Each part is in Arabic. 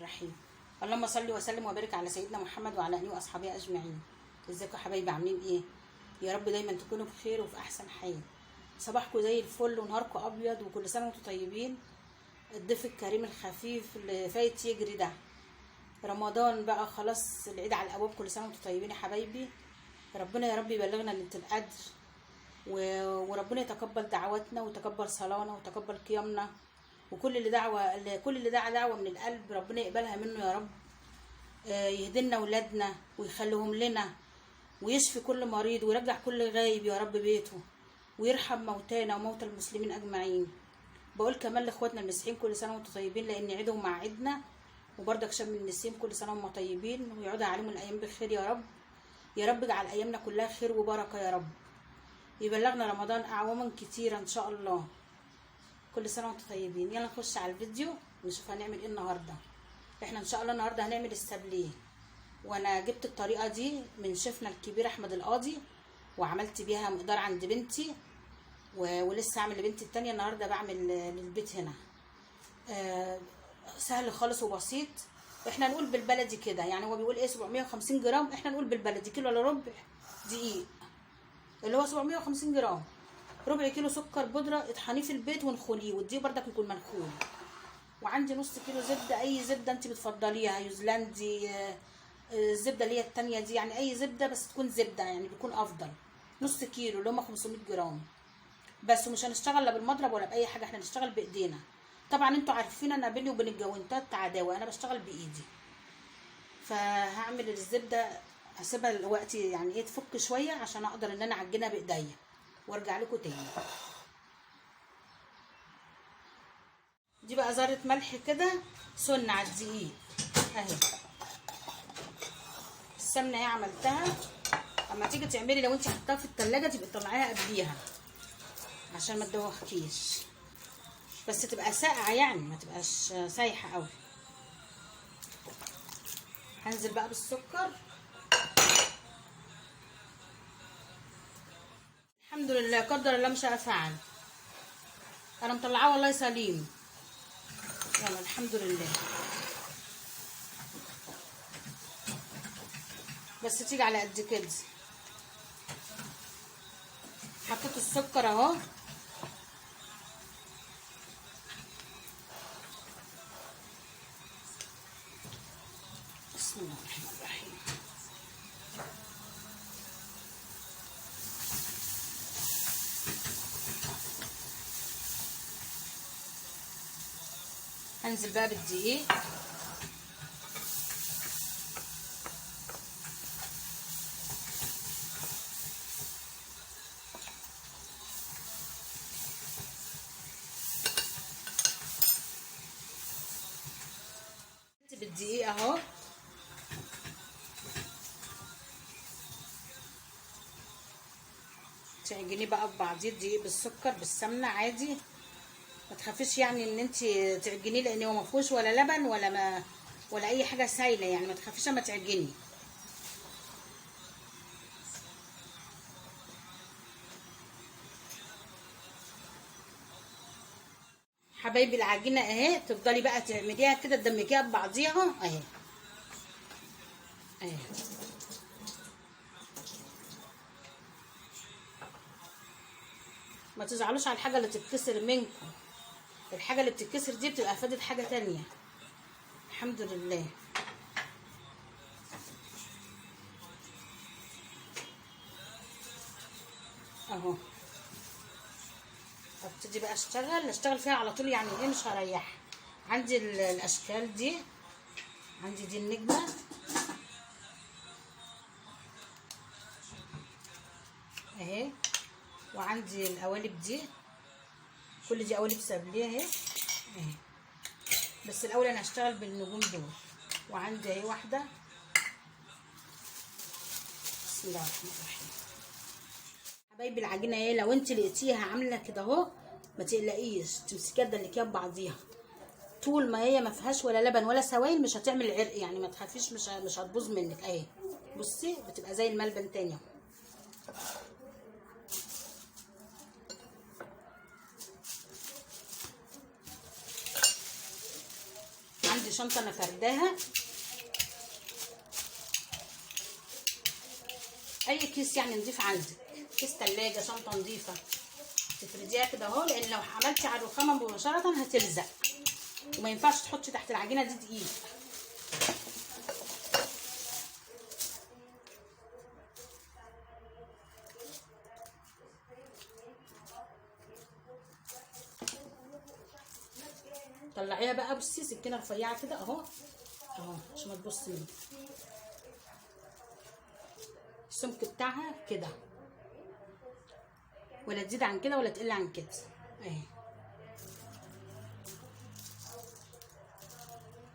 الرحيم. اللهم صل وسلم وبارك على سيدنا محمد وعلى اله واصحابه اجمعين. ازيكم يا حبايبي، عاملين ايه؟ يا رب دايما تكونوا بخير وفي احسن حال. صباحكم زي الفل ونهاركم ابيض، وكل سنه وانتم طيبين. الضيف الكريم الخفيف اللي فايت يجري ده رمضان بقى خلاص، العيد على الابواب. كل سنه وانتم طيبين يا حبايبي. ربنا يا رب يبلغنا ليله القدر، وربنا يتقبل دعواتنا ويتقبل صلاتنا ويتقبل قيامنا، وكل اللي دعا من القلب ربنا يقبلها منه يا رب. يهدلنا ولادنا ويخليهم لنا، ويشفي كل مريض ويرجع كل غايب يا رب بيته، ويرحم موتانا وموتى المسلمين اجمعين. بقول كمان لاخواتنا المسيحيين كل سنه وانتم طيبين، لان عيدهم مع عيدنا. وبرضك شم النسيم كل سنه وهم طيبين، ويعود عليهم الايام بخير يا رب. يا رب اجعل ايامنا كلها خير وبركه يا رب. يبلغنا رمضان اعواما كتيره ان شاء الله. كل سنه وانتم طيبين. يلا نخش على الفيديو ونشوف هنعمل ايه النهارده. احنا ان شاء الله النهارده هنعمل السابليه، وانا جبت الطريقه دي من شيفنا الكبير احمد القاضي، وعملت بيها مقدار عند بنتي، ولسه هعمل لبنتي التانية. النهارده بعمل للبيت هنا. سهل خالص وبسيط. احنا نقول بالبلدي كده، يعني هو بيقول ايه 750 جرام، احنا نقول بالبلدي كيلو الا ربع دقيق، اللي هو 750 جرام. ربع كيلو سكر بودره اطحنيه في البيت ونخليه، والدقيق بردك يكون منخول. وعندي نص كيلو زبده، اي زبده انت بتفضليها، يوزلاندي، الزبده اللي هي التانية دي، يعني اي زبده بس تكون زبده يعني بيكون افضل. نص كيلو اللي هم 500 جرام بس. ومش هنشتغل لا بالمضرب ولا باي حاجه، احنا هنشتغل بايدينا. طبعا انتوا عارفين انا بيني وبين الجوانتات عداوه، انا بشتغل بايدي. فهعمل الزبده، هسيبها دلوقتي يعني ايه تفك شويه عشان اقدر ان انا اعجنها بايديا، وارجع لكم تاني. دي بقى ذره ملح كده سن على الدقيق اهي. السمنه اهي عملتها. اما تيجي تعملي لو انت حطاها في التلاجة تبقي تطلعيها قبليها عشان ما تدوخكيش، بس تبقى ساقعه يعني ما تبقاش سايحه قوي. هنزل بقى بالسكر. الحمد لله، قدر الله ما شاء فعل. انا مطلعاه والله سليم. يلا الحمد لله. بس تيجي على قد كده. حطيت السكر اهو. بسم الله الرحمن الرحيم. هنزل بقى بالدقيق. بالدقيق اهو. تعجنيه بقى ببعضيه، الدقيق بالسكر بالسمنه عادي. ما تخافيش يعني ان انت تعجنيه، لان هو ما فيهوش ولا لبن ولا اي حاجه سايله، يعني ما تخافيش اما تعجني. حبايبي العجينه اهي، تفضلي بقى تعمليها كده تدمجيها ببعضيها اهي اهي. ما تزعلوش على الحاجه اللي تتكسر منكم، الحاجه اللي بتتكسر دي بتبقى فادت حاجه تانية. الحمد لله. اهو ابتدي بقى اشتغل فيها على طول، يعني ايه مش هريح. عندي الاشكال دي، عندي دي النجمه اهي، وعندي القوالب دي، كل دي قوالب سابليه اهي اهي. بس الاول انا هشتغل بالنجوم دول. وعندي اهي واحده. بسم الله الرحمن الرحيم. حبايبي العجينه اهي، لو انت لقيتيها عامله كده اهو ما تقلقيش، تمسكيها تدلكيها ببعضيها. طول ما هي ما فيهاش ولا لبن ولا سوائل مش هتعمل عرق، يعني ما تخافيش، مش هتبوظ منك اهي. بصي بتبقى زي الملبن تاني اهو. عندي شنطه انا فرداها، اي كيس يعني نضيف عندك، كيس تلاجة، شنطه نضيفه، تفرديها كده اهو، لان لو عملتي على الرخامه مباشره هتلزق، وما ينفعش تحطي تحت العجينه دي دقيق. طلعيها بقى، بصي سكينه رفيعه كده اهو اهو عشان ما تبص مني، السمك بتاعها كده، ولا تزيد عن كده ولا تقل عن كده اهي،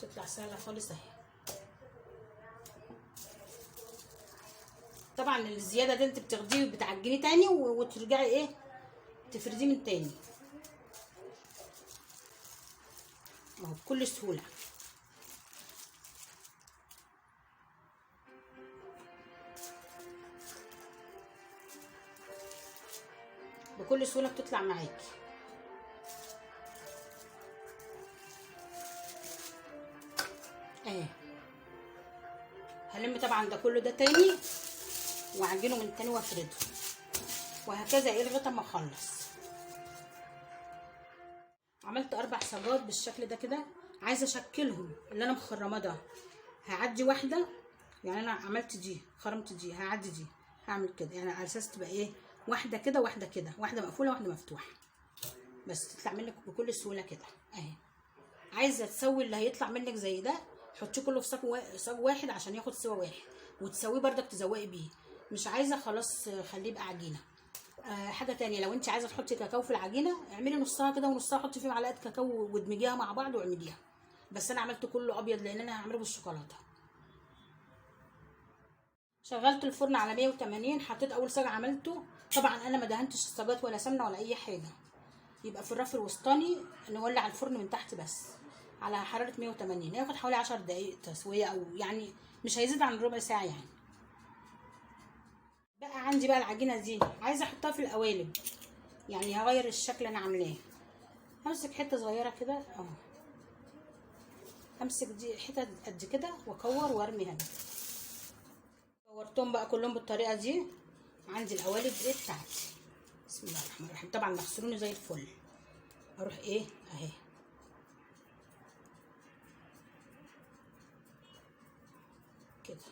تطلع سهله خالص اهي. طبعا الزياده دي انت بتاخديه وبتعجنيه تاني وترجعي ايه تفرديه من تاني اهو بكل سهوله. بكل سهوله بتطلع معاكي. اهي هلم طبعا ده كله ده تاني واعجنه من تاني وافرده، وهكذا ايه لغايه ما اخلص. عملت 4 صاجات بالشكل ده كده، عايزه اشكلهم اللي انا مخرمه ده، هعدي واحده، يعني انا عملت دي خرمت دي، هعدي دي، هعمل كده يعني على اساس تبقى ايه واحده كده واحده كده، واحده مقفوله واحده مفتوحه، بس تطلع منك بكل سهوله كده اهي. عايزه تسوي اللي هيطلع منك زي ده، حطيه كله في صاج واحد عشان ياخد سوا واحد، وتسويه بردك تزوقي بيه. مش عايزه خلاص خليه يبقى عجينه. حاجه تانية، لو انت عايزه تحطي كاكاو في العجينه اعملي نصها كده ونصها، حطي فيه معلقه كاكاو وادمجيها مع بعض واعمليها، بس انا عملت كله ابيض لان انا هعمله بالشوكولاته. شغلت الفرن على 180، حطيت اول صاج عملته، طبعا انا ما دهنتش الصاجات ولا سمنه ولا اي حاجه، يبقى في الرف الوسطاني نولع الفرن من تحت بس على حراره 180، هياخد حوالي 10 دقايق تسويه، او يعني مش هيزيد عن ربع ساعه يعني. بقى عندي بقى العجينه دي عايزه احطها في القوالب، يعني هغير الشكل انا عاملاه. همسك حته صغيره كده اهو، همسك دي حتت قد كده واكور وارمي هنا. كورتهم بقى كلهم بالطريقه دي. عندي القوالب دي بتاعتي، بسم الله الرحمن الرحيم، طبعا مغسولين زي الفل. اروح ايه اهي كده،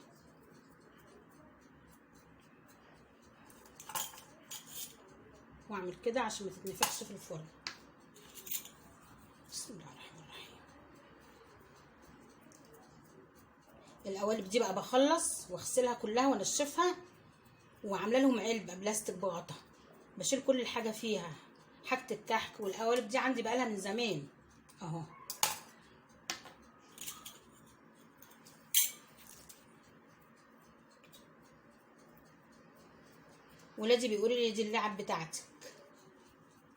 واعمل كده عشان ما تتنفخش في الفرن. بسم الله الرحمن الرحيم. القوالب دي بقى بخلص واغسلها كلها وانشفها، وعامله لهم علبه بلاستيك بغطا، بشيل كل الحاجه فيها، حاجه الكحك. والقوالب دي عندي بقالها من زمان اهو. ولادي بيقولوا لي دي اللعب بتاعتك،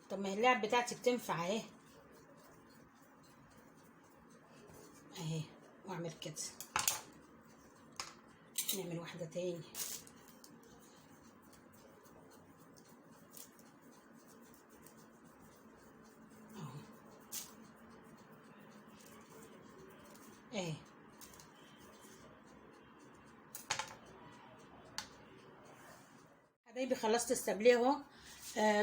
طب ما هي اللعب بتاعتي بتنفع اهي اهي. واعمل كده، نعمل واحده تاني اهو اهي. حبايبي خلصت السابليه اهو.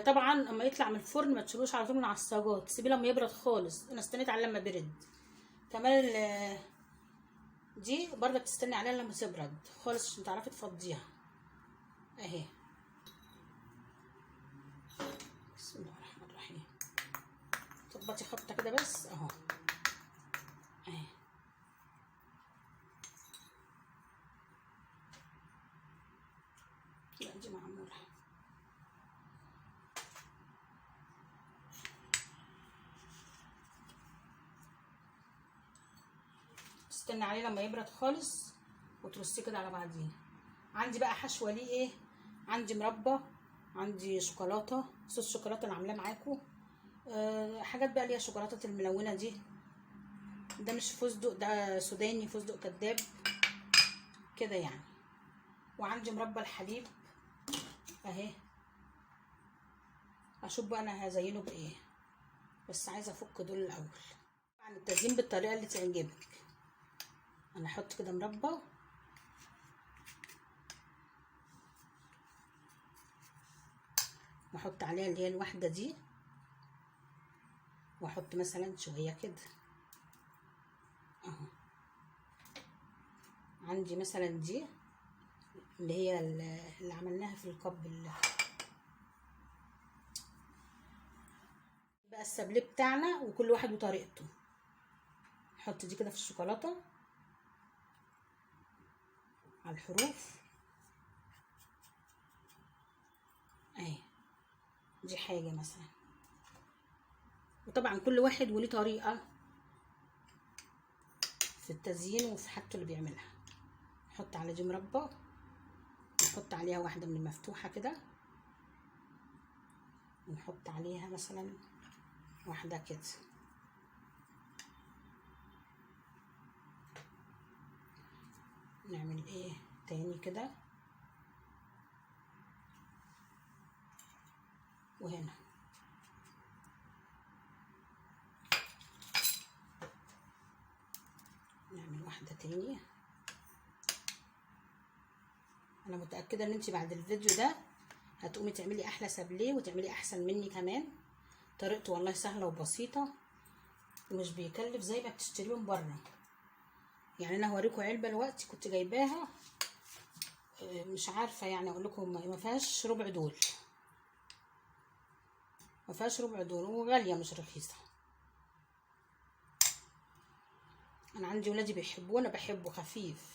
طبعا اما يطلع من الفرن ما تشيلوش على طول من على الصاجات، سيبيه لما يبرد خالص، انا استنيت عليه لما برد. كمان دي برضه تستني عليها لما تبرد خالص عشان تعرفي تفضيها اهي. بسم الله الرحمن الرحيم. تخبطي خبطه كده بس اهو اهي. لا دي معموله، تستني عليه لما يبرد خالص وترصيه كده على بعضيه. عندي بقى حشوه ليه ايه، عندي مربى، عندي شوكولاته، صوص شوكولاته انا عاملاه معاكم. حاجات بقى اللي هي الشوكولاته الملونه دي، ده مش فستق، ده سوداني، فستق كداب كده يعني. وعندي مربى الحليب اهي. اشوف بقى انا هزينه بايه، بس عايزه افك دول الاول. طبعا التزيين بالطريقه اللي تعجبك. انا احط كده مربى واحط عليها اللي هي الواحده دي، واحط مثلا شويه كده اهو. عندي مثلا دي اللي هي اللي عملناها في الكب بقى السابليه بتاعنا، وكل واحد وطريقته. نحط دي كده في الشوكولاته على الحروف اهي، دي حاجه مثلا. وطبعا كل واحد وليه طريقه في التزيين وفي حاجته اللي بيعملها. نحط على دي مربى، نحط عليها واحده من المفتوحه كده، ونحط عليها مثلا واحده كده. نعمل ايه تاني كده، وهنا نعمل واحده تاني. انا متاكده ان انت بعد الفيديو ده هتقومي تعملي احلى سابليه وتعملي احسن مني كمان. طريقته والله سهله وبسيطه ومش بيكلف زي ما بتشتريه من بره. يعني انا هوريكم علبه دلوقتي كنت جايباها، مش عارفه يعني اقول لكم ما فيهاش ربع دول، ما فيهاش ربع دول، وغاليه مش رخيصه. انا عندي ولادي بيحبوه، انا بحبه خفيف.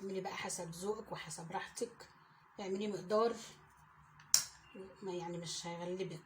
اعملي بقى حسب ذوقك وحسب راحتك، اعملي مقدار ما يعني مش هيغلبك.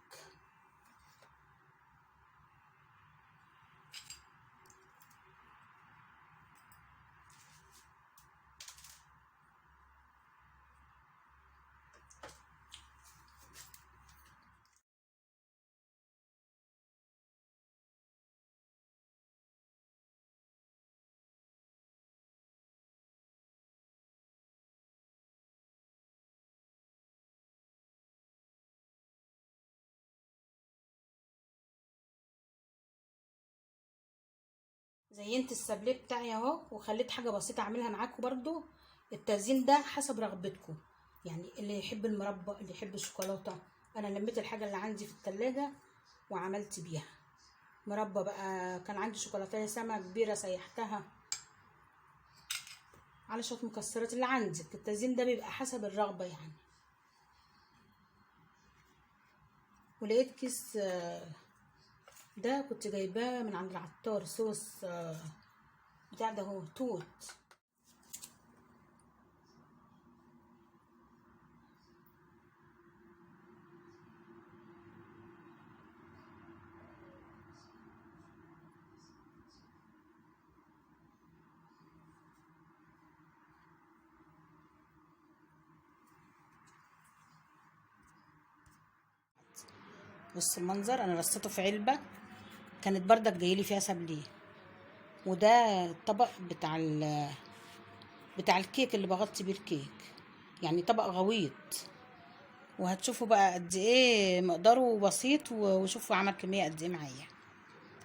زينت السابليه بتاعي اهو، وخليت حاجه بسيطه اعملها معاكم برضو. التزيين ده حسب رغبتكم، يعني اللي يحب المربى اللي يحب الشوكولاته. انا لميت الحاجه اللي عندي في التلاجة وعملت بيها مربى. بقى كان عندي شوكولاته سما كبيره سيحتها على شويه مكسرات اللي عندك. التزيين ده بيبقى حسب الرغبه يعني. ولقيت كيس ده كنت جايباه من عند العطار، صوص بتاع ده هو توت. بص المنظر، انا رصيته في علبه كانت بردك جايلي فيها سابليه. وده الطبق بتاع الكيك اللي بغطي بيه الكيك، يعني طبق غويط. وهتشوفوا بقى قد ايه مقداره بسيط، وشوفوا عمل كميه قد ايه معايا.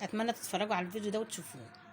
اتمنى تتفرجوا على الفيديو ده وتشوفوه.